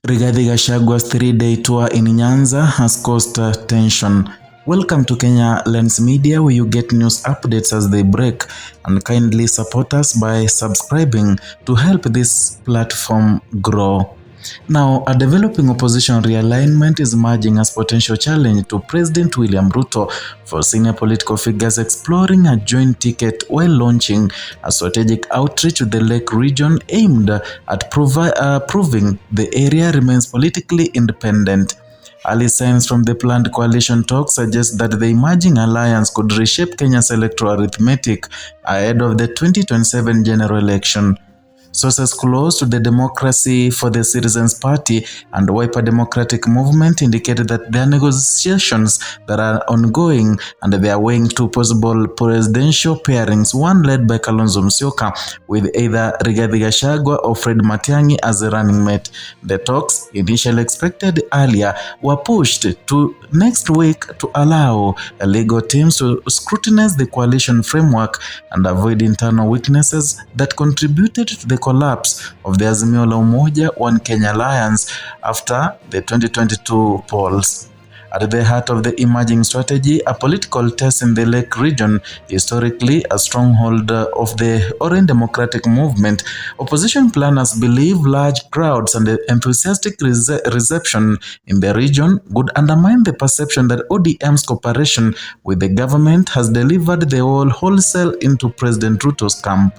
Rigathi Gachagwa's three-day tour in Nyanza has caused tension. Welcome to Kenya Lens Media, where you get news updates as they break, and kindly support us by subscribing to help this platform grow. Now, a developing opposition realignment is emerging as potential challenge to President William Ruto, for senior political figures exploring a joint ticket while launching a strategic outreach to the Lake region aimed at proving the area remains politically independent. Early signs from the planned coalition talks suggest that the emerging alliance could reshape Kenya's electoral arithmetic ahead of the 2027 general election. Sources close to the Democracy for the Citizens Party and Wiper Democratic Movement indicated that there are negotiations that are ongoing and they are weighing two possible presidential pairings, one led by Kalonzo Musyoka with either Rigathi Gachagua or Fred Matiang'i as a running mate. The talks, initially expected earlier, were pushed to next week to allow legal teams to scrutinize the coalition framework and avoid internal weaknesses that contributed to the collapse of the Azimio la Umoja One Kenya Alliance after the 2022 polls. At the heart of the emerging strategy, a political test in the Lake region, historically a stronghold of the Orange Democratic Movement, opposition planners believe large crowds and the enthusiastic reception in the region would undermine the perception that ODM's cooperation with the government has delivered the wholesale into President Ruto's camp.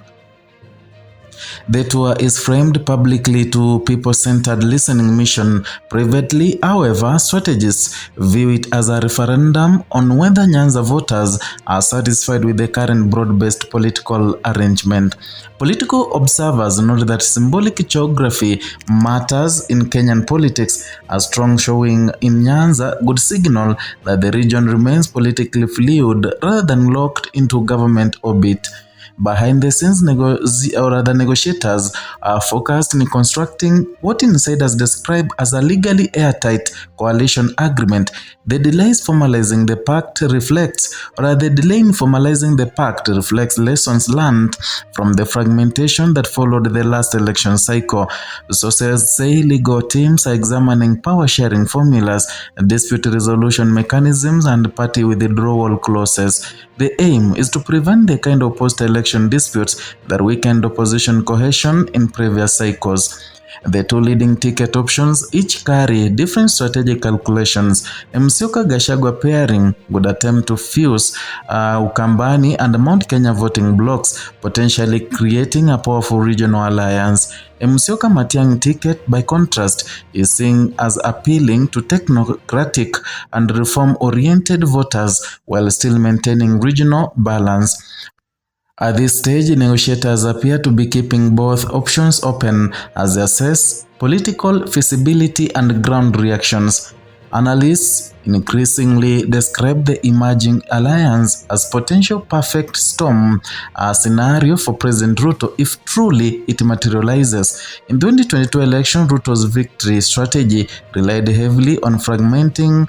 The tour is framed publicly to people-centered listening mission. Privately, however, strategists view it as a referendum on whether Nyanza voters are satisfied with the current broad-based political arrangement. Political observers note that symbolic geography matters in Kenyan politics. A strong showing in Nyanza would signal that the region remains politically fluid rather than locked into government orbit. Behind the scenes, negotiators are focused in constructing what insiders describe as a legally airtight coalition agreement. The delay in formalizing the pact reflects lessons learned from the fragmentation that followed the last election cycle. Sources say legal teams are examining power-sharing formulas, dispute resolution mechanisms, and party withdrawal clauses. The aim is to prevent the kind of post-election disputes that weakened opposition cohesion in previous cycles. The two leading ticket options each carry different strategic calculations. Musyoka-Gachagua pairing would attempt to fuse Ukambani and Mount Kenya voting blocks, potentially creating a powerful regional alliance. Musyoka-Matiang'i ticket, by contrast, is seen as appealing to technocratic and reform-oriented voters while still maintaining regional balance. At this stage, negotiators appear to be keeping both options open as they assess political feasibility and ground reactions. Analysts increasingly describe the emerging alliance as potential perfect storm scenario for President Ruto if truly it materializes. In the 2022 election, Ruto's victory strategy relied heavily on fragmenting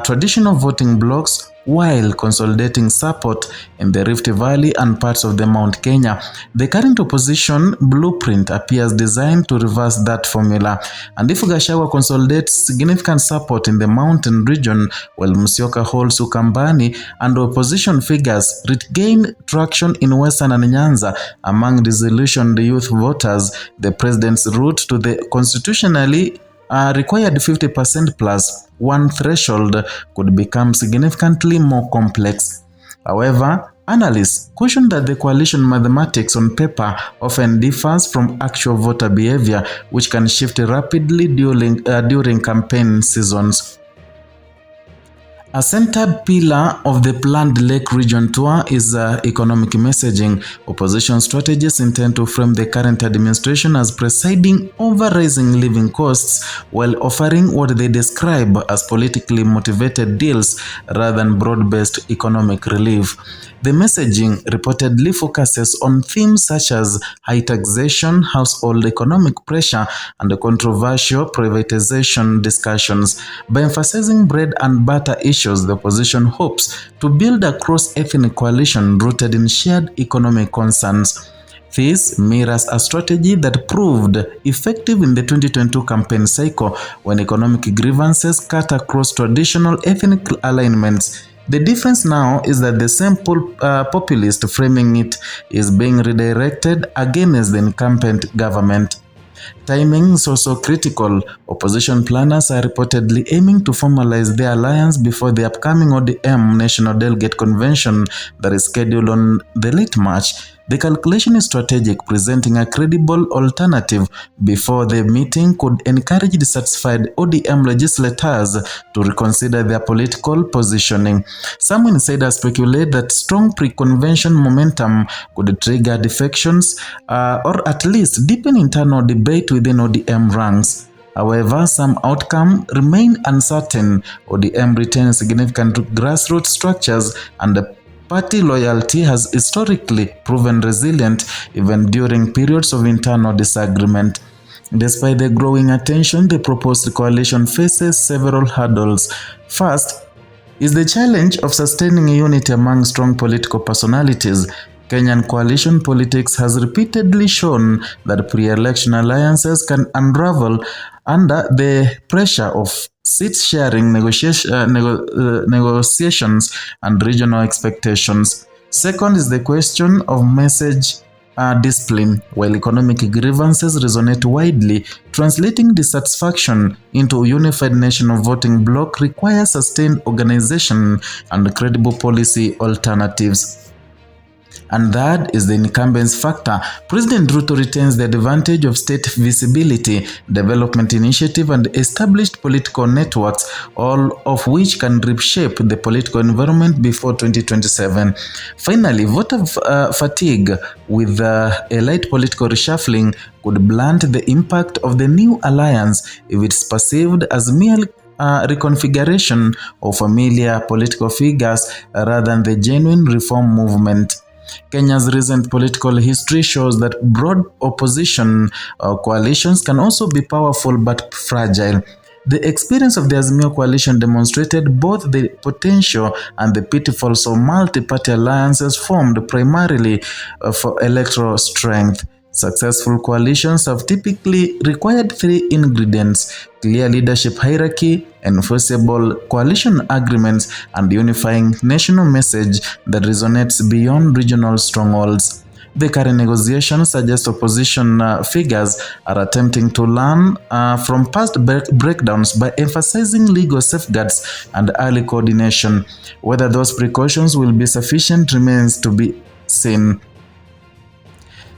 traditional voting blocks while consolidating support in the Rift Valley and parts of the Mount Kenya. The current opposition blueprint appears designed to reverse that formula, and if Gachagua consolidates significant support in the mountain region while Musyoka holds Ukambani and opposition figures regain traction in Western and Nyanza among disillusioned youth voters, the president's route to the constitutionally required 50% plus one threshold could become significantly more complex. However, analysts caution that the coalition mathematics on paper often differs from actual voter behavior, which can shift rapidly during campaign seasons. A centered pillar of the planned Lake region tour is economic messaging. Opposition strategists intend to frame the current administration as presiding over rising living costs while offering what they describe as politically motivated deals rather than broad-based economic relief. The messaging reportedly focuses on themes such as high taxation, household economic pressure, and controversial privatization discussions. By emphasizing bread and butter issues, the opposition hopes to build a cross-ethnic coalition rooted in shared economic concerns. This mirrors a strategy that proved effective in the 2022 campaign cycle when economic grievances cut across traditional ethnic alignments. The difference now is that the same populist framing it is being redirected against the incumbent government. Timing is also critical. Opposition planners are reportedly aiming to formalize their alliance before the upcoming ODM National Delegate Convention that is scheduled on the late March. The calculation is strategic, presenting a credible alternative before the meeting could encourage dissatisfied ODM legislators to reconsider their political positioning. Some insiders speculate that strong pre-convention momentum could trigger defections or at least deepen internal debate within ODM ranks. However, some outcomes remain uncertain. ODM retains significant grassroots structures and the party loyalty has historically proven resilient even during periods of internal disagreement. Despite the growing attention, the proposed coalition faces several hurdles. First is the challenge of sustaining unity among strong political personalities. Kenyan coalition politics has repeatedly shown that pre-election alliances can unravel under the pressure of seat-sharing negotiations and regional expectations. Second is the question of message discipline. While economic grievances resonate widely, translating dissatisfaction into a unified national voting bloc requires sustained organization and credible policy alternatives. And that is the incumbents factor. President Ruto retains the advantage of state visibility, development initiative, and established political networks, all of which can reshape the political environment before 2027. Finally, voter fatigue with a light political reshuffling could blunt the impact of the new alliance if it's perceived as merely reconfiguration of familiar political figures rather than the genuine reform movement. Kenya's recent political history shows that broad opposition coalitions can also be powerful but fragile. The experience of the Azimio coalition demonstrated both the potential and the pitfalls of multi-party alliances formed primarily for electoral strength. Successful coalitions have typically required three ingredients: clear leadership hierarchy, enforceable coalition agreements, and unifying national message that resonates beyond regional strongholds. The current negotiations suggest opposition figures are attempting to learn from past breakdowns by emphasizing legal safeguards and early coordination. Whether those precautions will be sufficient remains to be seen.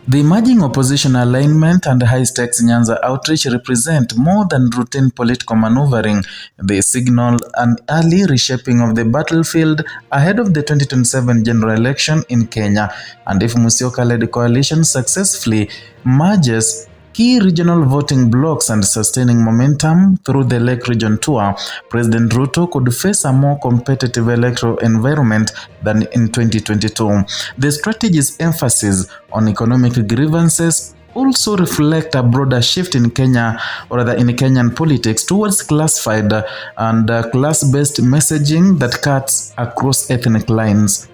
The emerging opposition alignment and high-stakes Nyanza outreach represent more than routine political maneuvering. They signal an early reshaping of the battlefield ahead of the 2027 general election in Kenya. And if Musyoka-led coalition successfully merges key regional voting blocks and sustaining momentum through the Lake Region tour, President Ruto could face a more competitive electoral environment than in 2022. The strategy's emphasis on economic grievances also reflect a broader shift in Kenya, or rather in Kenyan politics, towards classified and class-based messaging that cuts across ethnic lines.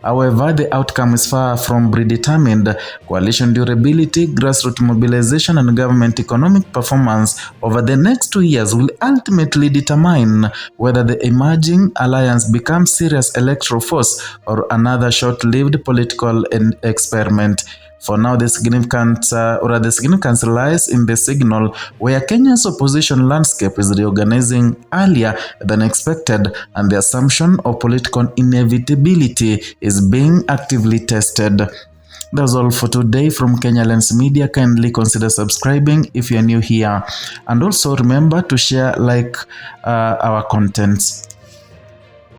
However, the outcome is far from predetermined. Coalition durability, grassroots mobilization, and government economic performance over the next 2 years will ultimately determine whether the emerging alliance becomes serious electoral force or another short-lived political experiment. For now, the significance lies in the signal where Kenya's opposition landscape is reorganizing earlier than expected, and the assumption of political inevitability is being actively tested. That's all for today from Kenya Lens Media. Kindly consider subscribing if you're new here, and also remember to share, like our contents.